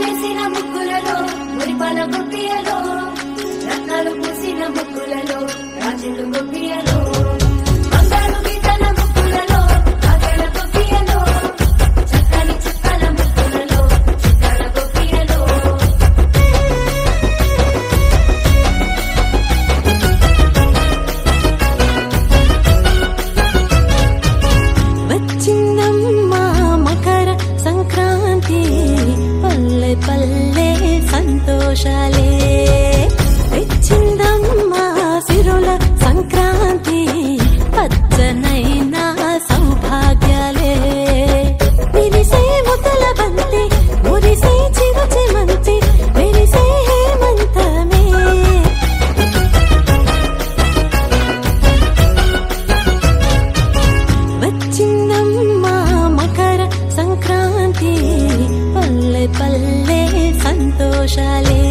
వేసిన ముక్కులలో మురిపాల గొప్పియలో రత్నాలు పూసిన ముక్కులలో రాజులు గొప్పియలో బంగారు గీతల ముక్కులలో కాకల గొప్పియలో చక్కని చుక్కల ముక్కులలో చిక్కల గొప్పియలో వచ్చిందమ్మా మకర సంక్రాంతి పల్లె పల్లె సంతోషాలే తెచ్చిందమ్మా సిరుల సంక్రాంతి పచ్చనైన సౌభాగ్యాలే విరిసే ముతల బంతి మురిసే చిరుచెమంతి విరిసే హేమంతమే వచ్చిందమ్మా మకర సంక్రాంతి పల్లె పల్లె సంతోషాలే